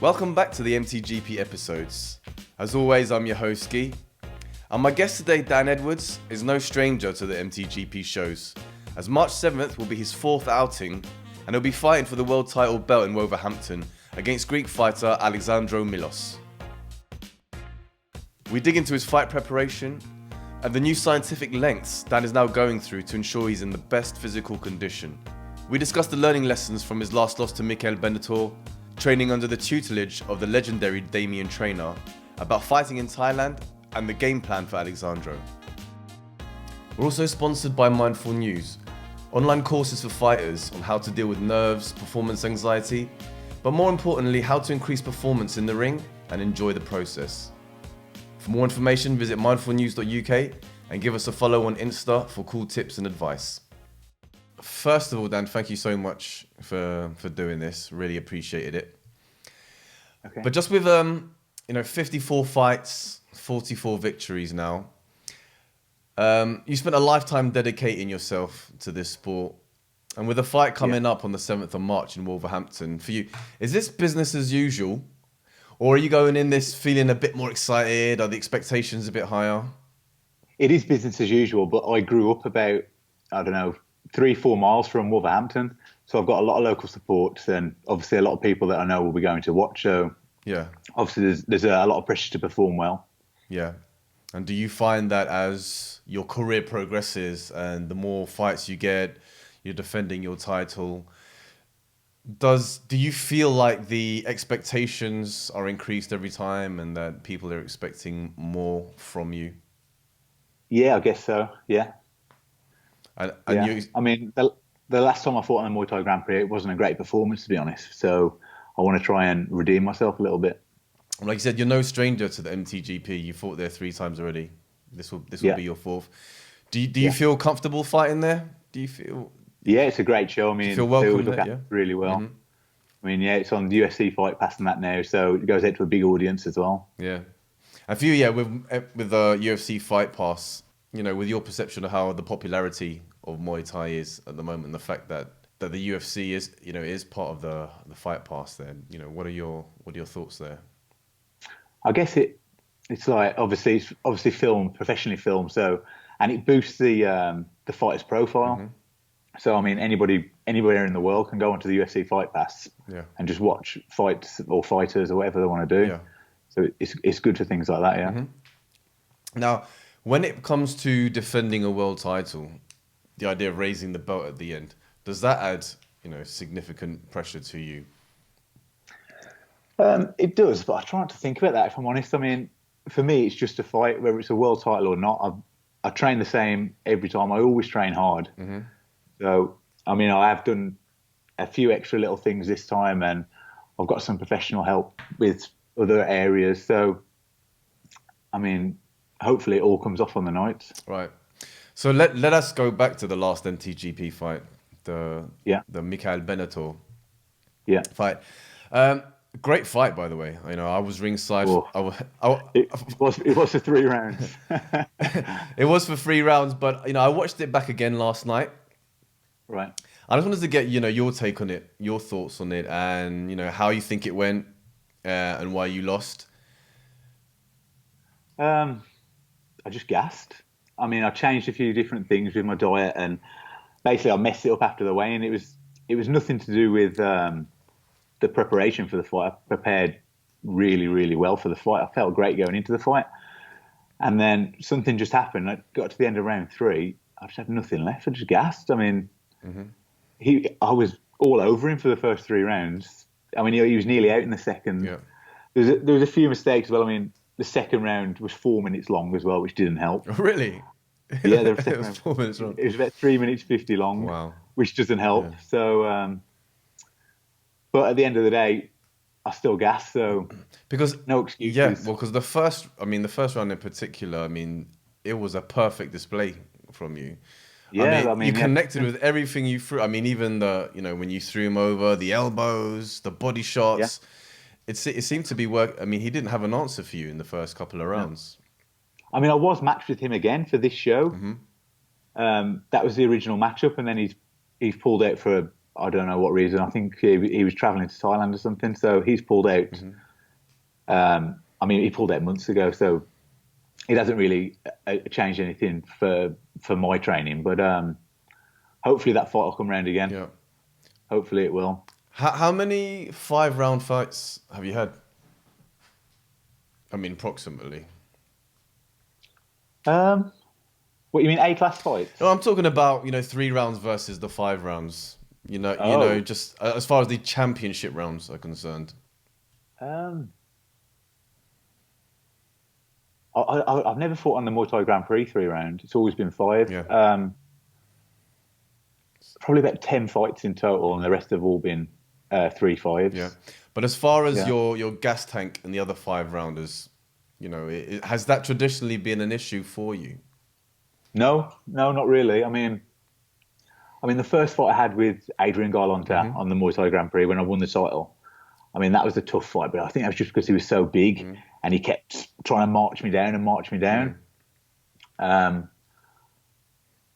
Welcome back to the MTGP Episodes. As always, I'm your host, Gui. And my guest today, Dan Edwards, is no stranger to the MTGP shows, as March 7th will be his fourth outing, and he'll be fighting for the world title belt in Wolverhampton against Greek fighter Alexsandro Milos. We dig into his fight preparation and the new scientific lengths Dan is now going through to ensure he's in the best physical condition. We discuss the learning lessons from his last loss to Bennett, training under the tutelage of the legendary Damian trainer, about fighting in Thailand, and the game plan for Alexsandro. We're also sponsored by Mindful News, online courses for fighters on how to deal with nerves, performance anxiety, but more importantly, how to increase performance in the ring and enjoy the process. For more information, visit mindfulnews.uk and give us a follow on Insta for cool tips and advice. First of all, Dan, thank you so much for doing this. Really appreciated it. Okay. But just with 54 fights, 44 victories now, you spent a lifetime dedicating yourself to this sport. And with a fight coming up on the 7th of March in Wolverhampton, for you, is this business as usual? Or are you going in this feeling a bit more excited? Are the expectations a bit higher? It is business as usual, but I grew up about, 3-4 miles from Wolverhampton. So I've got a lot of local support and obviously a lot of people that I know will be going to watch. So yeah, obviously there's a lot of pressure to perform well. Yeah. And do you find that as your career progresses and the more fights you get, you're defending your title, do you feel like the expectations are increased every time and that people are expecting more from you? Yeah, I guess so. Yeah. And yeah. I mean, the last time I fought on the Muay Thai Grand Prix, it wasn't a great performance, to be honest. So I want to try and redeem myself a little bit. Like you said, you're no stranger to the MTGP. You fought there 3 times already. This will be your 4th. Do you feel comfortable fighting there? Do you feel? Yeah, it's a great show. I mean, you feel welcome they always look there, after really well. Mm-hmm. I mean, yeah, it's on the UFC Fight Pass and that now, so it goes out to a big audience as well. Yeah, and for you, with the UFC Fight Pass, with your perception of how the popularity of Muay Thai is at the moment, the fact that the UFC is part of the Fight Pass, then what are your thoughts there? I guess it's like obviously filmed, professionally filmed, so and it boosts the fighter's profile. Mm-hmm. So I mean, anywhere in the world can go onto the UFC Fight Pass and just watch fights or fighters or whatever they want to do. Yeah. So it's good for things like that. Yeah. Mm-hmm. Now, when it comes to defending a world title, the idea of raising the belt at the end, does that add significant pressure to you? It does, but I try not to think about that, if I'm honest. I mean, for me, it's just a fight, whether it's a world title or not. I train the same every time. I always train hard. Mm-hmm. So, I mean, I have done a few extra little things this time, and I've got some professional help with other areas. So, I mean, hopefully it all comes off on the night. Right. So let us go back to the last MTGP fight, the Mikhail Bennett fight. Great fight, by the way. I was ringside. It was for 3 rounds. It was for 3 rounds, but I watched it back again last night. Right. I just wanted to get your take on it, your thoughts on it, and how you think it went, and why you lost. I just gassed. I mean, I changed a few different things with my diet, and basically I messed it up after the weigh-in. It was nothing to do with the preparation for the fight. I prepared really, really well for the fight. I felt great going into the fight, and then something just happened. I got to the end of round 3. I just had nothing left. I just gassed. I mean, I was all over him for the first 3 rounds. I mean, he was nearly out in the second. Yeah. There was a few mistakes as well. I mean, the second round was 4 minutes long as well, which didn't help. Really? Yeah, it was 4 minutes long. It was about 3 minutes 50 long. Wow. Which doesn't help. Yeah. So, but at the end of the day, I still gassed. So because no excuses. Yeah, well, because the first round in particular, it was a perfect display from you. Yeah, you connected with everything you threw. Even when you threw him over, the elbows, the body shots. Yeah. It seemed to be work. He didn't have an answer for you in the first couple of rounds. I was matched with him again for this show. Mm-hmm. That was the original matchup, and then he's pulled out for I don't know what reason. I think he was travelling to Thailand or something, so he's pulled out. I mean, he pulled out months ago, so it hasn't really changed anything for my training. But hopefully that fight will come around again. Yeah. Hopefully it will. How many 5-round fights have you had? I mean, approximately. What you mean, A-class fights? No, I'm talking about 3 rounds versus the 5 rounds. Just as far as the championship rounds are concerned. I've never fought on the Muay Thai Grand Prix 3 round. It's always been 5. Yeah. Probably about 10 fights in total, and the rest have all been 3-5s. Yeah. But as far as Yeah. your gas tank and the other 5-rounders, has that traditionally been an issue for you? No, not really. I mean, the first fight I had with Adrian Garlonta on the Muay Thai Grand Prix when I won the title, I mean, that was a tough fight, but I think that was just because he was so big and he kept trying to march me down.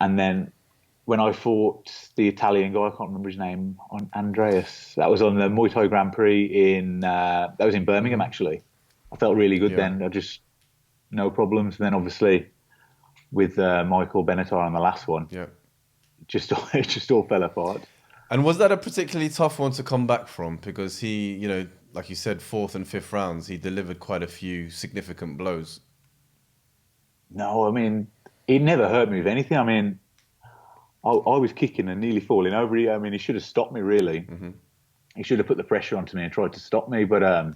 And then when I fought the Italian guy, I can't remember his name, on Andreas, that was on the Muay Thai Grand Prix that was in Birmingham, actually. I felt really good then. No problems. And then obviously with Michael Bennett on the last one, it just all fell apart. And was that a particularly tough one to come back from? Because he, like you said, 4th and 5th rounds, he delivered quite a few significant blows. No, I mean, he never hurt me with anything. I mean, I was kicking and nearly falling over. I mean, he should have stopped me, really. He should have put the pressure onto me and tried to stop me. But I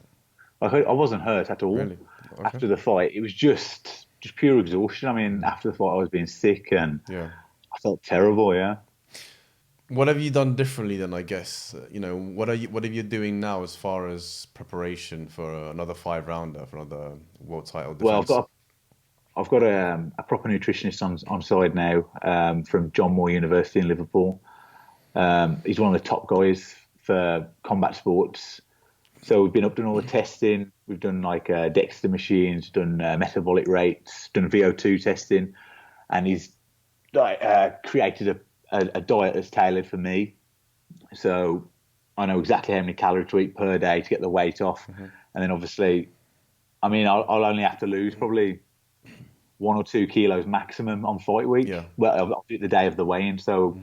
wasn't hurt at all. Really? Okay. After the fight. It was just pure exhaustion. I mean, after the fight, I was being sick and I felt terrible, What have you done differently then, I guess? What are you doing now as far as preparation for another 5-rounder, for another world title defense? Well, I've got a proper nutritionist on side now from John Moore University in Liverpool. He's one of the top guys for combat sports. So we've been up doing all the testing. We've done like DEXA machines, done metabolic rates, done VO2 testing, and he's created a diet that's tailored for me. So I know exactly how many calories to eat per day to get the weight off. And then obviously, I mean, I'll only have to lose probably 1 or 2 kilos maximum on fight week. Yeah. Well, I'll do it the day of the weigh-in. So,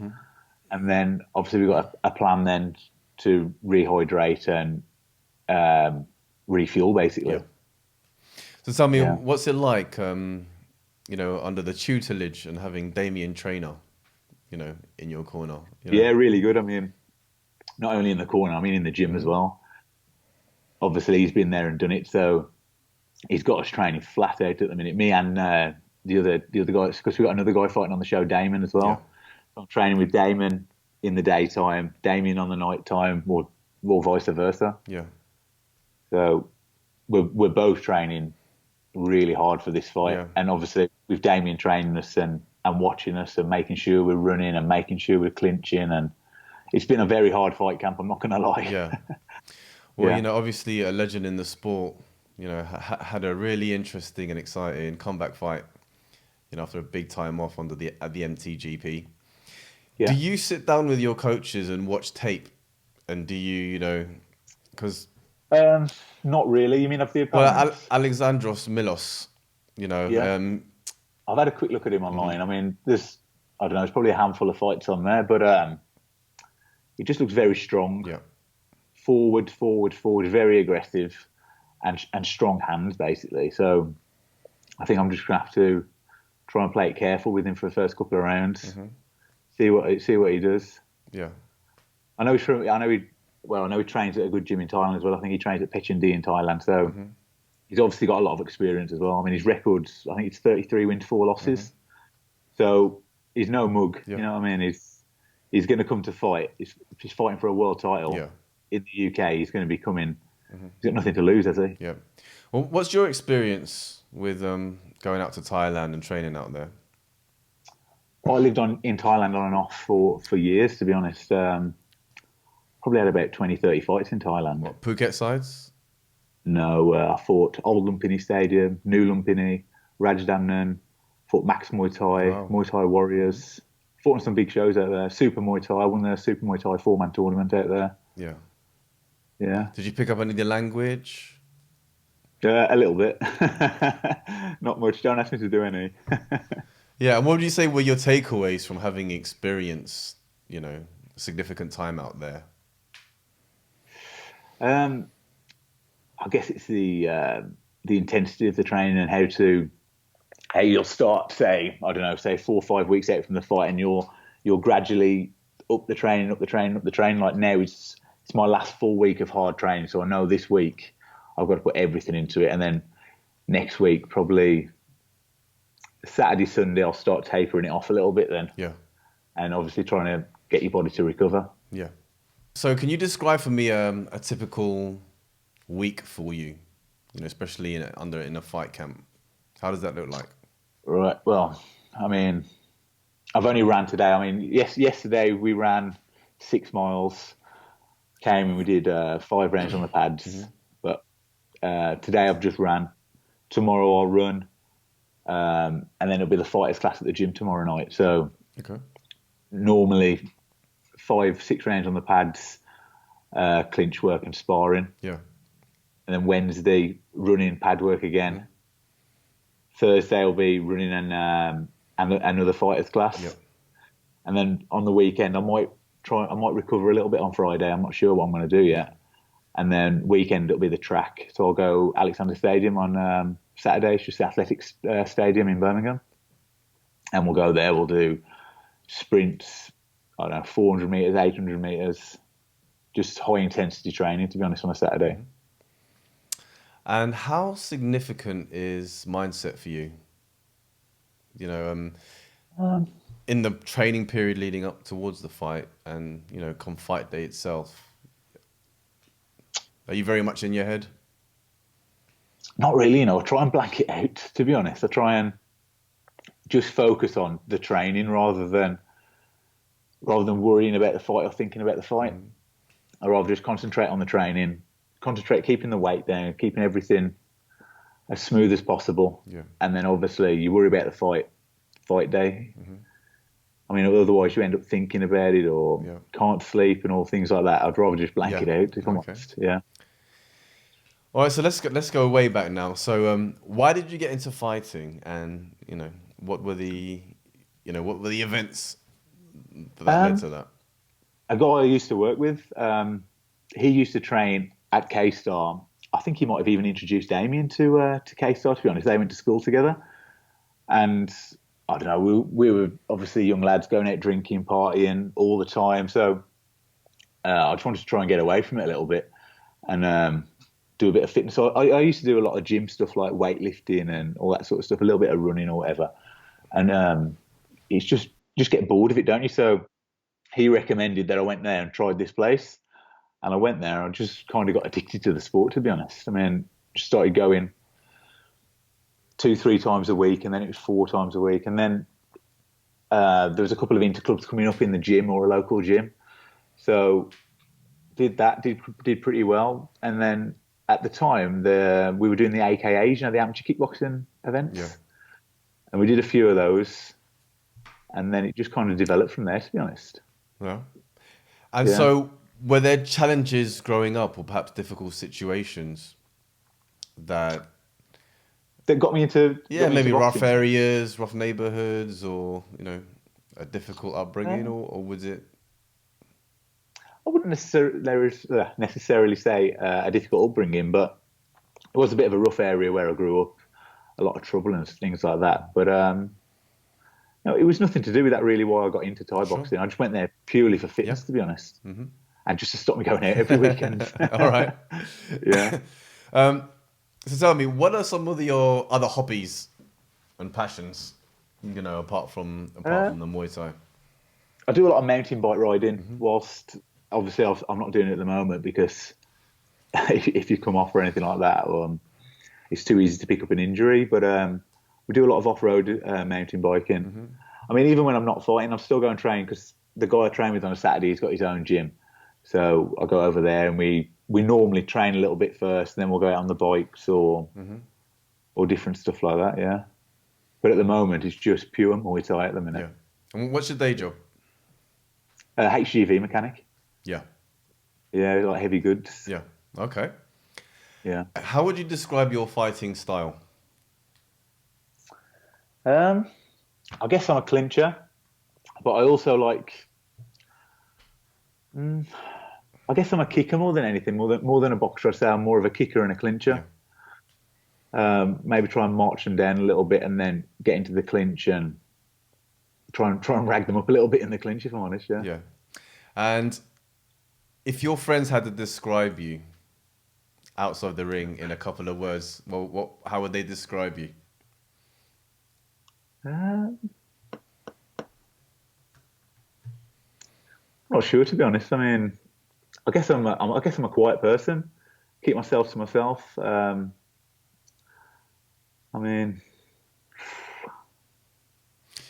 and then obviously we've got a plan then to rehydrate and refuel basically. Yeah. So tell me, what's it like, under the tutelage and having Damian trainer, in your corner? Yeah, really good. I mean, not only in the corner, I mean in the gym as well. Obviously, he's been there and done it, so he's got us training flat out at the minute. Me and the other guys, because we've got another guy fighting on the show, Damon, as well. Yeah. So I'm training with Damon in the daytime, Damian on the night time, or vice versa. Yeah. So we're both training really hard for this fight, and obviously with Damian training us and watching us and making sure we're running and making sure we're clinching, and it's been a very hard fight camp, I'm not going to lie. Yeah. Well, obviously a legend in the sport, had a really interesting and exciting comeback fight, after a big time off at the MTGP. Yeah. Do you sit down with your coaches and watch tape, and do you, because not really. You mean of the opponents? Well, Alexsandro Milos, I've had a quick look at him online. I mean, there's probably a handful of fights on there, but he just looks very strong. Yeah. Forward, very aggressive, and strong hands basically. So I think I'm just gonna have to try and play it careful with him for the first couple of rounds. See what he does. Yeah. I know he trains at a good gym in Thailand as well. I think he trains at Pechindi in Thailand. So he's obviously got a lot of experience as well. I mean, his records, I think it's 33 wins, 4 losses. So he's no mug. You know what I mean? He's going to come to fight. If he's fighting for a world title in the UK, he's going to be coming. He's got nothing to lose, has he? Yeah. Well, what's your experience with going out to Thailand and training out there? Well, I lived in Thailand on and off for years, to be honest. Probably had about 20, 30 fights in Thailand. What, Phuket sides? No, I fought Old Lumpini Stadium, New Lumpini, Rajdamnern, fought Max Muay Thai, Muay Thai Warriors. fought on some big shows out there. Super Muay Thai. I won the Super Muay Thai 4-man tournament out there. Yeah. Yeah. Did you pick up any of the language? A little bit. Not much. Don't ask me to do any. Yeah, and what would you say were your takeaways from having experienced, significant time out there? I guess it's the intensity of the training and how you'll start, say 4 or 5 weeks out from the fight, and you're gradually up the training. Like now, it's my last full week of hard training, so I know this week I've got to put everything into it, and then next week, probably Saturday, Sunday, I'll start tapering it off a little bit then. Yeah. And obviously trying to get your body to recover. Yeah. So can you describe for me a typical week for you, especially in a fight camp? How does that look like? Right. Well, I mean, I've only ran today. I mean, yesterday we ran 6 miles, came and we did 5 rounds on the pads. Mm-hmm. But today I've just ran. Tomorrow I'll run. And then it'll be the fighters class at the gym tomorrow night. So normally 5-6 rounds on the pads, clinch work and sparring. Yeah. And then Wednesday, running, pad work again. Mm-hmm. Thursday will be running and another fighters class. Yep. And then on the weekend, I might recover a little bit on Friday. I'm not sure what I'm going to do yet. And then weekend, it'll be the track. So I'll go Alexander Stadium on Saturday. It's just the athletics stadium in Birmingham. And we'll go there. We'll do sprints, 400 metres, 800 metres. Just high intensity training, to be honest, on a Saturday. And how significant is mindset for you? In the training period leading up towards the fight and, come fight day itself. Are you very much in your head? Not really, I try and blank it out, to be honest. I try and just focus on the training rather than worrying about the fight or thinking about the fight. I'd rather just concentrate on the training, keeping the weight down, keeping everything as smooth as possible. Yeah. And then obviously you worry about the fight day. Mm-hmm. I mean, otherwise you end up thinking about it or can't sleep and all things like that. I'd rather just blank it out, if I'm honest. Yeah. All right, so let's go way back now. So, why did you get into fighting, and what were the events that led to that? A guy I used to work with, he used to train at K-Star. I think he might have even introduced Damian to K-Star. To be honest, they went to school together, and I don't know. We were obviously young lads going out drinking, partying all the time. So I just wanted to try and get away from it a little bit, and do a bit of fitness. So I used to do a lot of gym stuff like weightlifting and all that sort of stuff, a little bit of running or whatever. And it's just get bored of it, don't you? So he recommended that I went there and tried this place. And I went there and just kind of got addicted to the sport, to be honest. I mean, just started going 2-3 times a week, and then it was 4 times a week. And then there was a couple of interclubs coming up in the gym or a local gym. So did pretty well. And then at the time, we were doing the AKAs, the amateur kickboxing events. Yeah. And we did a few of those. And then it just kind of developed from there, to be honest. Yeah. And so were there challenges growing up or perhaps difficult situations that got me into... Yeah, maybe rough areas, rough neighborhoods, or, a difficult upbringing, or was it... I wouldn't necessarily say a difficult upbringing, but it was a bit of a rough area where I grew up, a lot of trouble and things like that. But no, it was nothing to do with that really why I got into Thai boxing. I just went there purely for fitness, to be honest, and just to stop me going out every weekend. All right. Yeah. So tell me, what are some of your other hobbies and passions, apart from the Muay Thai? I do a lot of mountain bike riding, whilst obviously I'm not doing it at the moment because if you come off or anything like that, it's too easy to pick up an injury. But we do a lot of off-road mountain biking. I mean, even when I'm not fighting, I'm still going to train because the guy I train with on a Saturday, he's got his own gym. So I go over there and we normally train a little bit first, and then we'll go out on the bikes or different stuff like that, yeah. But at the moment, it's just pure Muay Thai at the minute. And what's your day job? HGV mechanic. Yeah. Yeah, like heavy goods. Yeah. Okay. Yeah. How would you describe your fighting style? I guess I'm a clincher, but I also like. I guess I'm a kicker more than anything, more than a boxer. I say I'm more of a kicker and a Yeah. clincher. Maybe try and march them down a little bit, and then get into the clinch and try and rag them up a little bit in the clinch. If I'm honest, yeah. Yeah. And if your friends had to describe you outside the ring in a couple of words, well, how would they describe you? I'm not sure, to be honest. I mean, I guess I'm a quiet person. Keep myself to myself. I mean,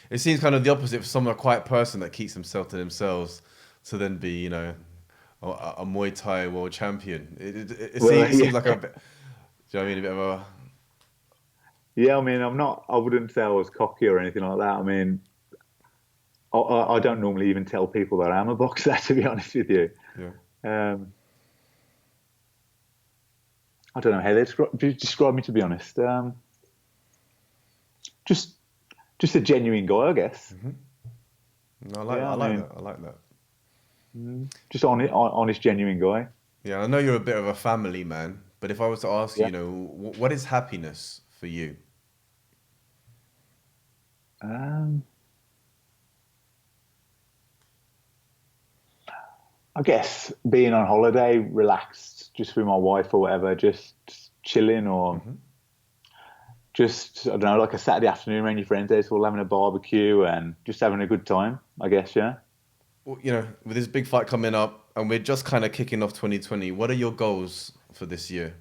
It seems kind of the opposite for someone, a quiet person that keeps themselves to themselves, to then be, a Muay Thai world champion. It seems like a bit, do you know what I mean? A bit of a, yeah. I mean, I wouldn't say I was cocky or anything like that. I mean, I don't normally even tell people that I'm a boxer, to be honest with you. yeah. I don't know how they describe me, to be honest. Just a genuine guy, I guess. No, I like that. Just honest, genuine guy. Yeah, I know you're a bit of a family man, but if I was to ask Yeah. what is happiness for you? I guess being on holiday, relaxed, just with my wife or whatever, just chilling, or just, I don't know, like a Saturday afternoon around your friends' house, all having a barbecue and just having a good time, I guess, yeah. Well, with this big fight coming up, and we're just kind of kicking off 2020, what are your goals for this year?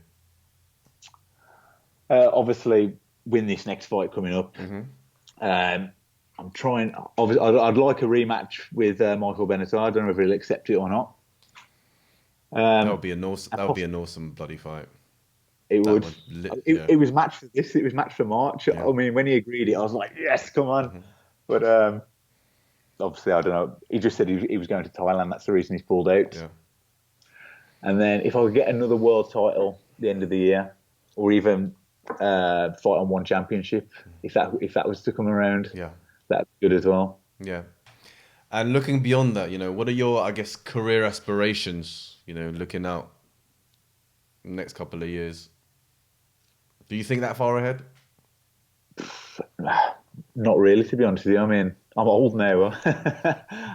Obviously, win this next fight coming up. I'm trying. Obviously, I'd like a rematch with Michael Bennett. I don't know if he'll accept it or not. That would be an awesome bloody fight. It That would. yeah. It was matched for this. It was matched for March. Yeah. I mean, when he agreed it, I was like, yes, come on. But obviously, I don't know. He just said he was going to Thailand. That's the reason he's pulled out. Yeah. And then if I could get another world title at the end of the year, or even fight on one championship, if that was to come around, Yeah. that'd be good as well. Yeah. And looking beyond that, what are your, I guess, career aspirations, looking out the next couple of years? Do you think that far ahead? Not really, to be honest with you. I mean, I'm old now.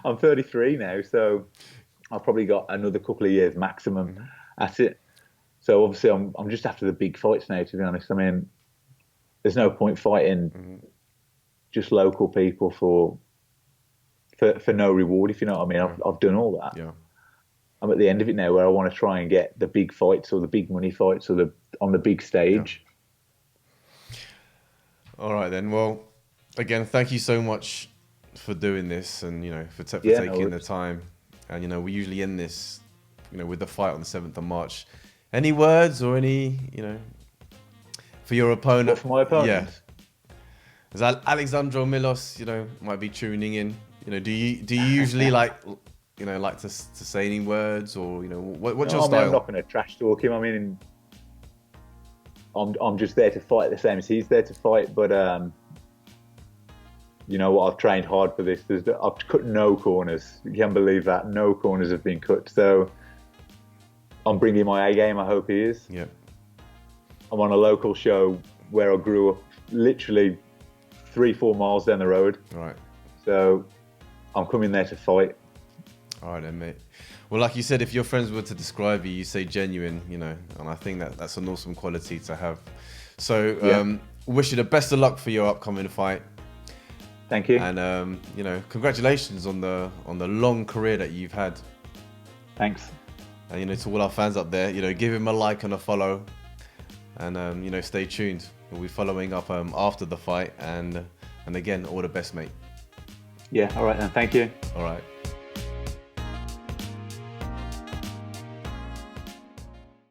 I'm 33 now, so I've probably got another couple of years maximum at it. So obviously, I'm just after the big fights now, to be honest. I mean, there's no point fighting just local people for no reward, if you know what I mean. I've done all that. Yeah. I'm at the end of it now, where I want to try and get the big fights or the big money fights or on the big stage. Yeah. All right then. Well, again, thank you so much for doing this, and for taking the time. And we usually end this, with the fight on the 7th of March. Any words or any, for your opponent? What, for my opponent? Yeah. As Alexsandro Milos, might be tuning in. Do you usually like to say any words, or what's your style? I'm not going to trash talk him. I mean, I'm just there to fight the same as he's there to fight. But you know what? I've trained hard for this. I've cut no corners. You can believe that. No corners have been cut. So I'm bringing my A game. I hope he is. Yeah. I'm on a local show where I grew up, literally 3-4 miles down the road. Right. So I'm coming there to fight. All right then, mate. Well, like you said, if your friends were to describe you say genuine, and I think that's an awesome quality to have. So wish you the best of luck for your upcoming fight. Thank you. And congratulations on the long career that you've had. Thanks. And to all our fans up there, give him a like and a follow, and stay tuned. We'll be following up after the fight, and again, all the best, mate. Yeah. All right then. Thank you. All right.